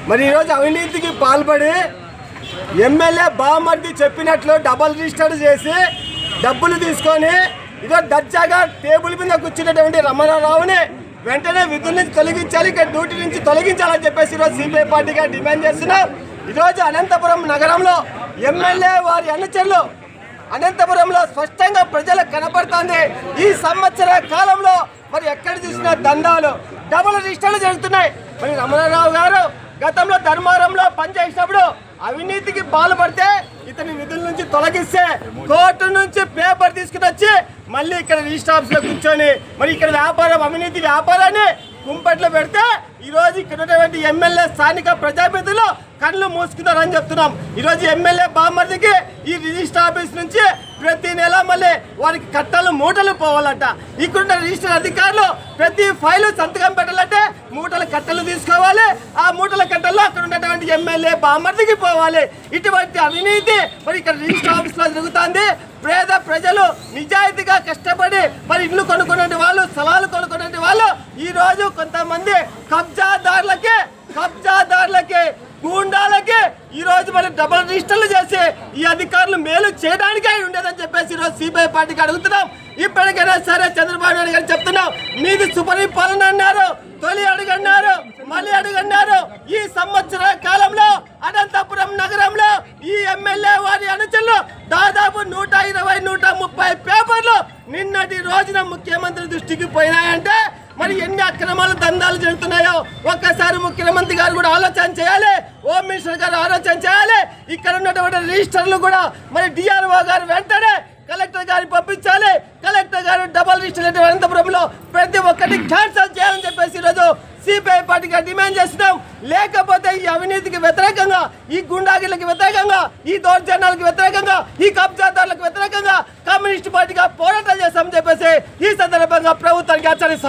మరి ఈరోజు అవినీతికి పాల్పడి ఎమ్మెల్యే బామర్ది చెప్పినట్లు డబల్ రిజిస్టర్ చేసి డబ్బులు తీసుకొని ఇదో దర్జాగా టేబుల్ మీద కూర్చున్నటువంటి రమణారావుని వెంటనే విధుల నుంచి తొలగించాలి, ఇక్కడ డ్యూటీ నుంచి తొలగించాలని చెప్పేసి ఈరోజు సిపిఐ పార్టీగా డిమాండ్ చేస్తున్నాం. ఈరోజు అనంతపురం నగరంలో ఎమ్మెల్యే వారి అనుచరులు అనంతపురంలో స్పష్టంగా ప్రజలకు కనపడుతుంది. ఈ సంవత్సర కాలంలో మరి ఎక్కడ చూసినా దందాలు, డబుల్ రిజిస్టర్లు జరుగుతున్నాయి. మరి రమణారావు గారు గతంలో ధర్మారంలో పనిచేసినప్పుడు అవినీతికి పాల్పడితే ఇతని విధుల నుంచి తొలగిస్తే కోర్టు నుంచి పేపర్ తీసుకుని వచ్చి మళ్ళీ ఇక్కడ రిజిస్టర్ ఆఫీస్లో కూర్చొని మరి ఇక్కడ వ్యాపారం అవినీతి వ్యాపారాన్ని కుంపట్లో పెడితే ఈరోజు ఇక్కడ ఉన్నటువంటి ఎమ్మెల్యే స్థానిక ప్రజాప్రతినిధులు కళ్ళు మూసుకున్నారని చెప్తున్నాం. ఈరోజు ఎమ్మెల్యే బామర్దికి ఈ రిజిస్టర్ ఆఫీస్ నుంచి ప్రతి నెల మళ్ళీ వారికి కట్టలు మూటలు పోవాలంట. ఇక్కడ రిజిస్టర్ అధికారులు ప్రతి ఫైలు సంతకం పెట్టాలంటే మూటల కట్టలు తీసుకోవాలి. ఆ మూటల కట్టల్లో అక్కడ ఉన్నటువంటి ఎమ్మెల్యే బామర్దికి పోవాలి. ఇటువంటి అవినీతి మరి ఇక్కడ రిజిస్టర్ ఆఫీస్ లో జరుగుతుంది. పేద ప్రజలు నిజాయితీగా కష్టపడి మరి ఇల్లు కొనుక్కునే వాళ్ళు, స్థలాలు కొనుక్కునే వాళ్ళు ఈ రోజు కొంతమంది కబ్జాదారులకి గూండాలకి ఈ రోజు మరి డబుల్ రిజిస్టర్లు చేసి ఈ అధికారులు మేలు చేయడానికే ఉండేదని చెప్పేసి ఈరోజు సిపిఐ పార్టీకి అడుగుతున్నాం. ఇప్పటికైనా సరే చంద్రబాబు నాయుడు గారు చెప్తున్నాం, మీది సుపరిపాలన అన్నారు, తొలి అడుగన్నారు, మళ్ళీ అడుగన్నారు. ఈ సంవత్సర కాలంలో అనంతపురం నగరంలో ఈ ఎమ్మెల్యే వారి అనుచరులు దాదాపు 120-130 పేపర్లు నిన్నటి రోజున ముఖ్యమంత్రి దృష్టికి పోయినాయంటే మరి ఎన్ని అక్రమాలు దందాలు జరుగుతున్నాయో ఒక్కసారి ముఖ్యమంత్రి గారు కూడా ఆలోచన చేయాలి, హోమ్ మినిస్టర్ గారు ఆలోచన చేయాలి. ఇక్కడ ఉన్నటువంటి రిజిస్టర్లు కూడా మరి డిఆర్ఓ గారు వెంటనే కలెక్టర్ గారిని పంపించాలి. కలెక్టర్ గారు డబల్ రిజిస్టర్ అనంతపురంలో ప్రతి ఒక్కటి క్యాన్సల్ చేయాలని చెప్పేసి ఈరోజు సిపిఐ పార్టీగా డిమాండ్ చేస్తున్నాం. లేకపోతే ఈ అవినీతికి వ్యతిరేకంగా, ఈ గుండాగిళ్ళకి వ్యతిరేకంగా, ఈ దౌర్జన్యాలకు వ్యతిరేకంగా, ఈ కబ్జాదారులకు వ్యతిరేకంగా కమ్యూనిస్ట్ పార్టీగా పోరాటం చేస్తామని చెప్పేసి ఈ సందర్భంగా ప్రభుత్వానికి హెచ్చరిస్తాం.